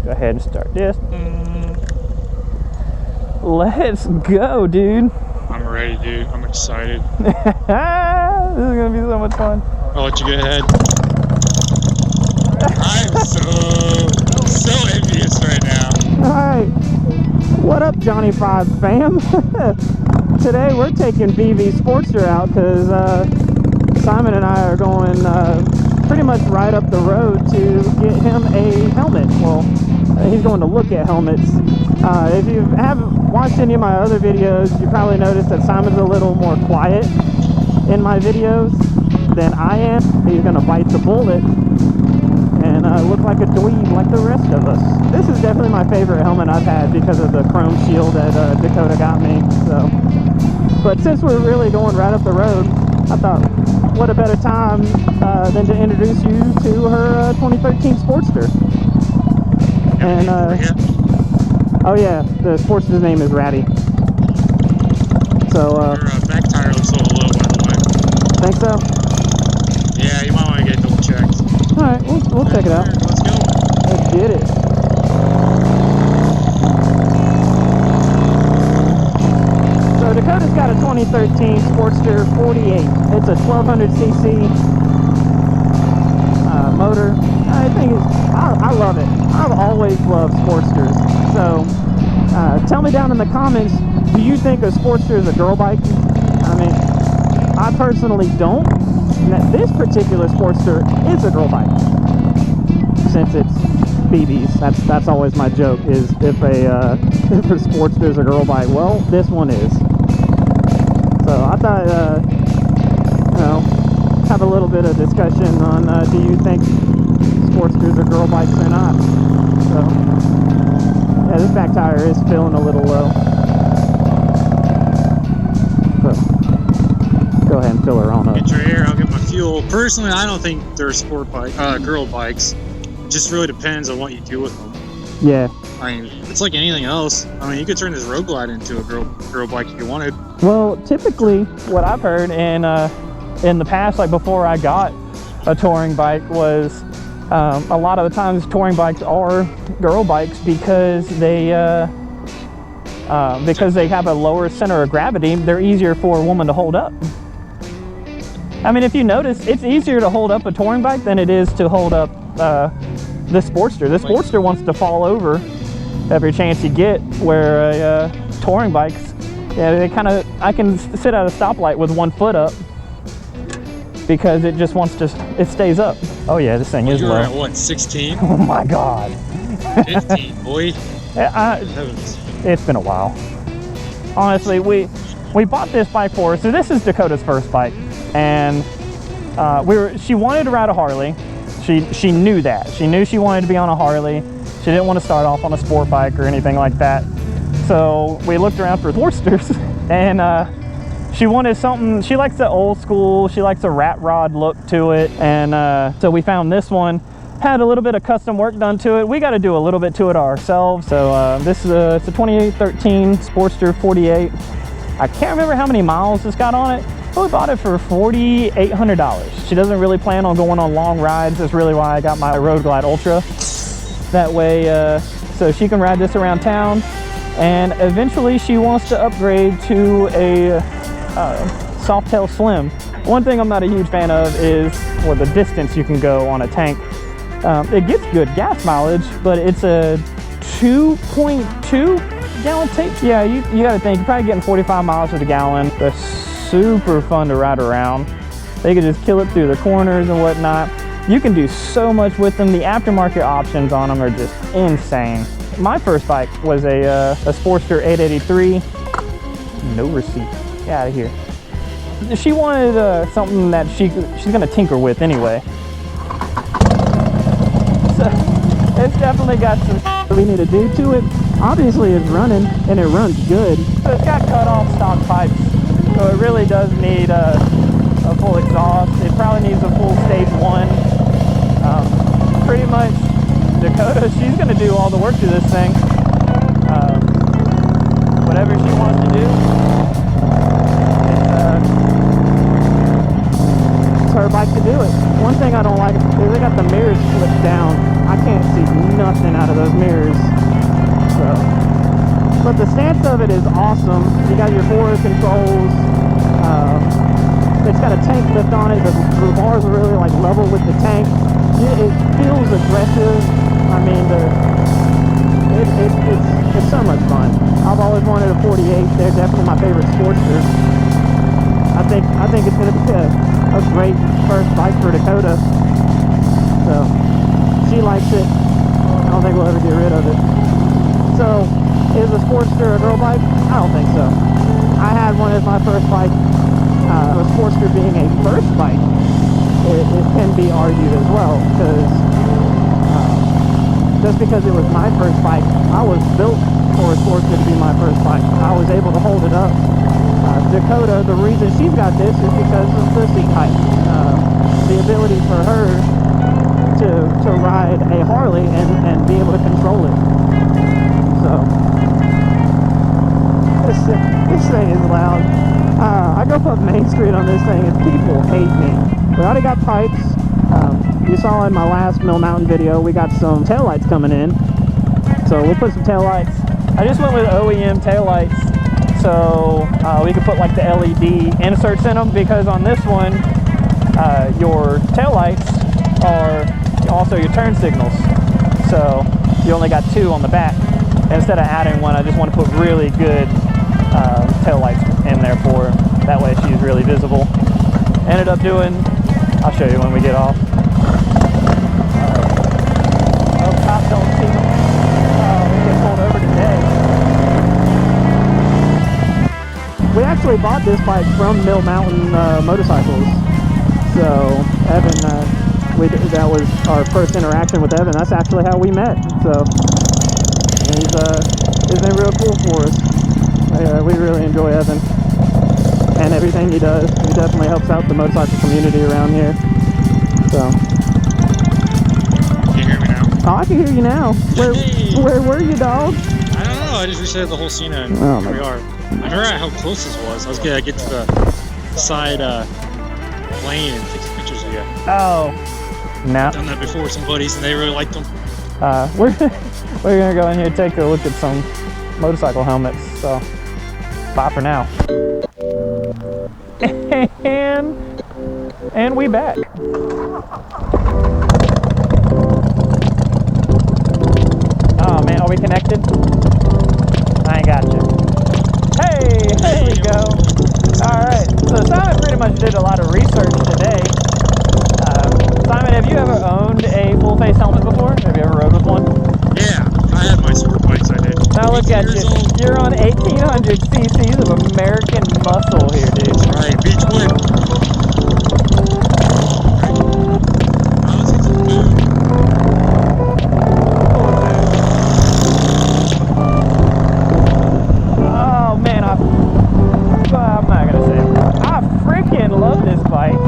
Go ahead and start this. Let's go, dude. I'm ready, dude. I'm excited. This is gonna be so much fun. I'll let you go ahead. I'm so envious right now. Alright. What up, Johnny Five fam? Today we're taking BV Sportster out because Simon and I are going pretty much right up the road to get him a helmet. Well, he's going to look at helmets. If you haven't watched any of my other videos, you probably noticed that Simon's a little more quiet in my videos than I am. He's going to bite the bullet and look like a dweeb like the rest of us. This is definitely my favorite helmet I've had because of the chrome shield that Dakota got me. So, but since we're really going right up the road, I thought, what a better time than to introduce you to her 2013 Sportster. And oh yeah, the Sportster's name is Ratty. So your back tire looks a little low, by the way. Think so? Yeah, you might want to get double checked. All right, we'll check it out. Let's go. Let's get it. So Dakota's got a 2013 Sportster 48. It's a 1200cc motor. I think I love it. I've always loved Sportsters. So tell me down in the comments, do you think a Sportster is a girl bike? I mean, I personally don't. And this particular Sportster is a girl bike, since it's BB's. That's always my joke, is if a Sportster is a girl bike, well, this one is. So I thought, you know, have a little bit of discussion on do you think Sportsters are girl bikes or not? So yeah, this back tire is feeling a little low. So, go ahead and fill her on up. Get your air, I'll get my fuel. Personally, I don't think they're sport bike, girl bikes. It just really depends on what you do with them. Yeah. I mean, it's like anything else. I mean, you could turn this Road Glide into a girl bike if you wanted. Well, typically, what I've heard in the past, like before I got a touring bike, was a lot of the times touring bikes are girl bikes because they have a lower center of gravity. They're easier for a woman to hold up. I mean, if you notice, it's easier to hold up a touring bike than it is to hold up this Sportster. This Sportster wants to fall over every chance you get, where touring bikes, yeah, they kind of, I can sit at a stoplight with one foot up because it just wants to, it stays up. Oh yeah, this thing is low. You're at what, 16? Oh my God. 15, boy. It's been a while. Honestly, we bought this bike for her. So this is Dakota's first bike, and she wanted to ride a Harley. She knew that. She knew she wanted to be on a Harley. She didn't want to start off on a sport bike or anything like that. So we looked around for Sportsters, and she wanted something. She likes the old school. She likes a rat rod look to it, and so we found this one. Had a little bit of custom work done to it. We got to do a little bit to it ourselves. So this is it's a 2013 Sportster 48. I can't remember how many miles it's got on it, but we bought it for $4,800. She doesn't really plan on going on long rides. That's really why I got my Road Glide Ultra. That way, so she can ride this around town. And eventually she wants to upgrade to a Softail Slim. One thing I'm not a huge fan of is the distance you can go on a tank. It gets good gas mileage, but it's a 2.2 gallon tank. Yeah, you gotta think, you're probably getting 45 miles to the gallon. They're super fun to ride around. They can just kill it through the corners and whatnot. You can do so much with them. The aftermarket options on them are just insane. My first bike was a Sportster 883. No receipt. Get out of here. She wanted something that she's gonna tinker with anyway. So it's definitely got some we need to do to it. Obviously it's running and it runs good. But it's got cut off stock pipes, so it really does need a full exhaust. It probably needs a full stage 1. Pretty much Dakota, she's gonna do all the work to this thing. Whatever she wants to do, it's her bike to do it. One thing I don't like is they got the mirrors flipped down. I can't see nothing. nothing out of those mirrors. So, but the stance of it is awesome. You got your forward controls. It's got a tank lift on it. The bars are really like level with the tank. It feels aggressive. I mean, it's so much fun. I've always wanted a 48. They're definitely my favorite Sportster. I think it's going to be a great first bike for Dakota. So she likes it. I don't think we'll ever get rid of it. So is a Sportster a girl bike? I don't think so. I had one as my first bike. A Sportster being a first bike, it can be argued as well, because just because it was my first bike, I was built for a Sportster to be my first bike. I was able to hold it up. Dakota, the reason she's got this is because of the seat height. The ability for her to ride a Harley and be able to control it. So this thing is loud. I go up Main Street on this thing and people hate me. We already got pipes. You saw in my last Mill Mountain video, we got some taillights coming in. So we'll put some taillights. I just went with OEM taillights so we could put like the LED inserts in them, because on this one, your taillights are also your turn signals. So you only got 2 on the back. Instead of adding one, I just want to put really good taillights in there for her. That way she's really visible. Ended up doing, I'll show you when we get off. Oh, cops don't see me. We get pulled over today. We actually bought this bike from Mill Mountain Motorcycles. So Evan, that was our first interaction with Evan. That's actually how we met. So he's been real cool for us. We really enjoy Evan and everything he does. He definitely helps out the motorcycle community around here. So. Can you hear me now? Oh, I can hear you now. Where were you, dog? I don't know. I just reset the whole scene and here we are. I forgot how close this was. I was gonna get to the side lane and take some pictures of you. Oh. No. I've done that before with some buddies and they really liked them. We're gonna go in here and take a look at some motorcycle helmets. So, bye for now. And we back. Oh man, are we connected? I ain't got you. Hey, there we go. Alright, so Simon pretty much did a lot of research today. Simon, have you ever owned a full face helmet before? Have you ever rode with one? Yeah, I had my sport bikes, I did. Now look at you. You're on 1800 cc's of American muscle here, dude. That's right, Beachwood. Oh man, I'm not gonna say it. I freaking love this bike.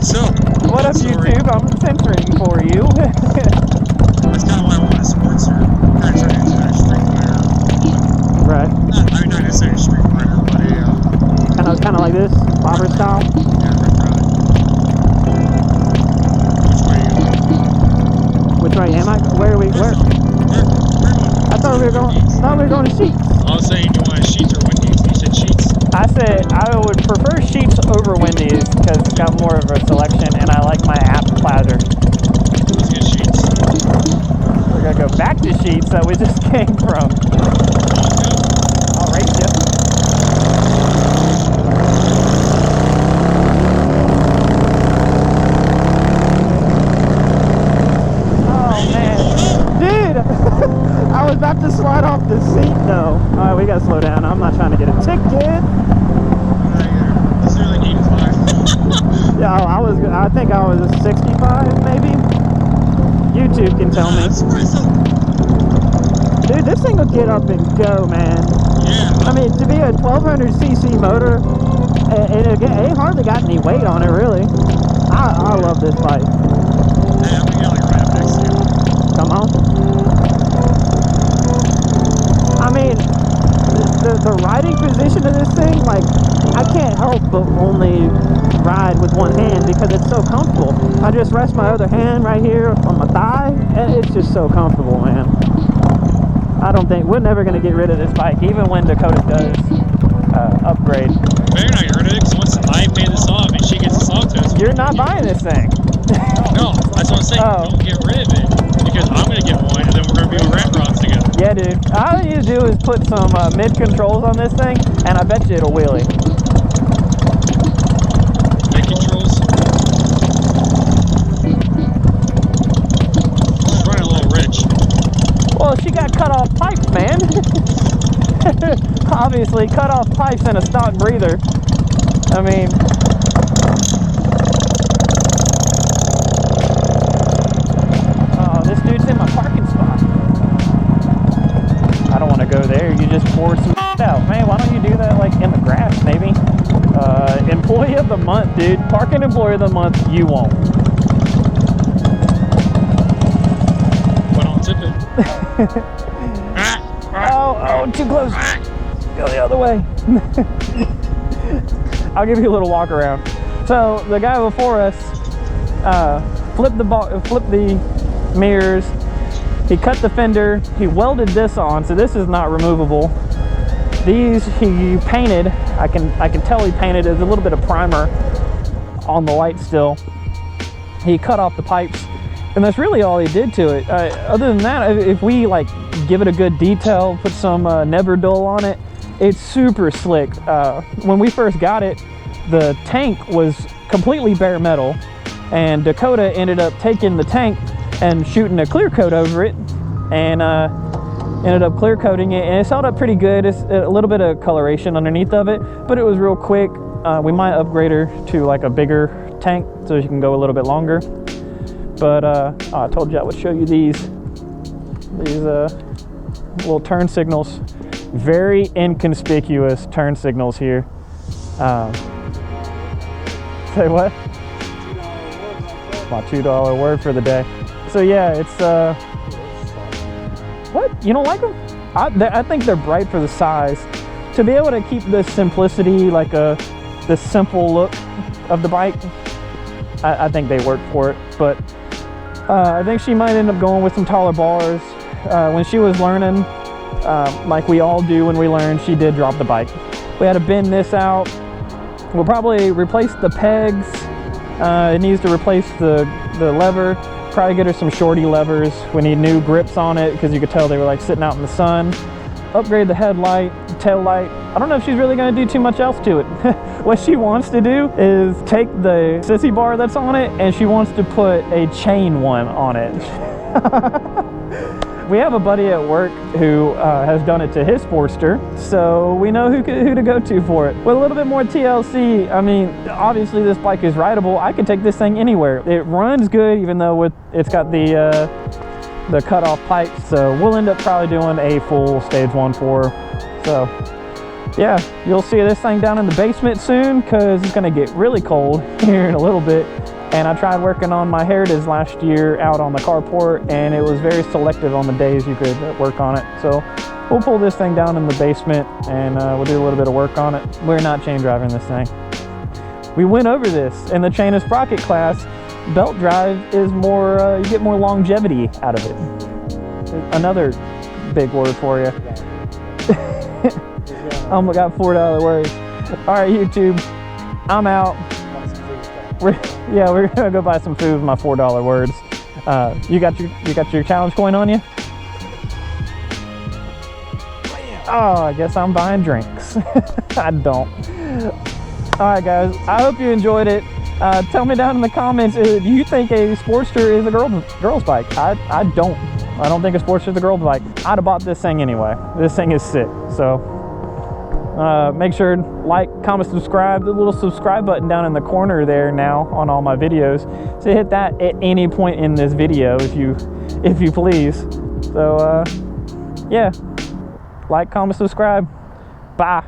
So, what up, YouTube? I'm censoring for you. That's kind of why I want a Sportster. Kind of turn into a street fighter. Right. Not necessarily a street fighter, but a kind of like this, bobber style. Yeah, right around it. Which way are you? Which way am I? Where are we? Where? I thought we were going. No, we were going to Sheets. I was saying, do you want Sheets or Wendy's? You said Sheets. I said I would prefer Sheets over Wendy's because it's got more of a selection, and I like my app platter. Let's get Sheets. We're gonna go back to Sheets that we just came from. I'll race you. Oh man, dude! I was about to slide off the seat though. All right, we gotta slow down. I'm not trying to get a ticket. This is like 85. Yeah, I think I was 65 maybe. YouTube can tell me. Dude, this thing will get up and go, man. Yeah. I mean, to be a 1200cc motor, it ain't hardly got any weight on it, really. I love this bike. Hey, I'm gonna get like right up next to you. Come on. I mean, the riding position of this thing, like, I can't help help but only ride with one hand because it's so comfortable. I just rest my other hand right here on my thigh, and it's just so comfortable, man. I don't think we're never going to get rid of this bike, even when Dakota does upgrade. Better not get rid of it, because once I pay this off and she gets this off to us, you're not buying this thing. No, that's what I'm saying. Oh. Don't get rid of it, because I'm going to get one, and then we're going to be on rat rods together. Yeah, dude. All you need to do is put some mid controls on this thing, and I bet you it'll wheelie. Mid controls? She's running a little rich. Well, she got cut off pipes, man. Obviously, cut off pipes and a stock breather. I mean, oh, this dude's in my parking spot. I don't want to go there. You just pour some out. Man, why don't you do that like in the grass, maybe? Employee of the month, dude. Parking employee of the month, you won't. But don't tip it. Oh, too close. Go the other way. I'll give you a little walk around. So the guy before us flipped the mirrors. He cut the fender. He welded this on, so this is not removable. These he painted. I can tell he painted. There's a little bit of primer on the light still. He cut off the pipes, and that's really all he did to it. Other than that, if we like give it a good detail, put some never dull on it, it's super slick. When we first got it, the tank was completely bare metal, and Dakota ended up taking the tank and shooting a clear coat over it, and ended up clear coating it, and it's held up pretty good. It's a little bit of coloration underneath of it, but it was real quick. We might upgrade her to like a bigger tank so she can go a little bit longer. But I told you I would show you these little turn signals. Very inconspicuous turn signals here. Say what? My $2 word for the day. So yeah, it's what? You don't like them? I think they're bright for the size. To be able to keep this simplicity, like this simple look of the bike, I think they work for it. But I think she might end up going with some taller bars. When she was learning, like we all do when we learn, she did drop the bike. We had to bend this out. We'll probably replace the pegs. It needs to replace the lever. Probably get her some shorty levers. We need new grips on it because you could tell they were like sitting out in the sun. Upgrade the headlight, tail light. I don't know if she's really going to do too much else to it. What she wants to do is take the sissy bar that's on it, and she wants to put a chain one on it. We have a buddy at work who has done it to his Sportster, so we know who to go to for it. With a little bit more TLC, I mean, obviously this bike is rideable. I could take this thing anywhere. It runs good, even though it's got the cut-off pipes, so we'll end up probably doing a full stage 1 for her. So yeah, you'll see this thing down in the basement soon because it's going to get really cold here in a little bit. And I tried working on my Heritage last year out on the carport, and it was very selective on the days you could work on it. So we'll pull this thing down in the basement, and we'll do a little bit of work on it. We're not chain driving this thing. We went over this in the chain and sprocket class. Belt drive is more, you get more longevity out of it. Another big word for you. I got $4 words. All right, YouTube, I'm out. We're gonna go buy some food with my $4 words. You got your challenge coin on you? Oh, I guess I'm buying drinks. I don't. All right, guys. I hope you enjoyed it. Tell me down in the comments, do you think a Sportster is a girl's bike? I don't. I don't think a Sportster is a girl's bike. I'd have bought this thing anyway. This thing is sick. So make sure to like, comment, subscribe. The little subscribe button down in the corner there now on all my videos. So hit that at any point in this video if you please. So yeah, like, comment, subscribe. Bye.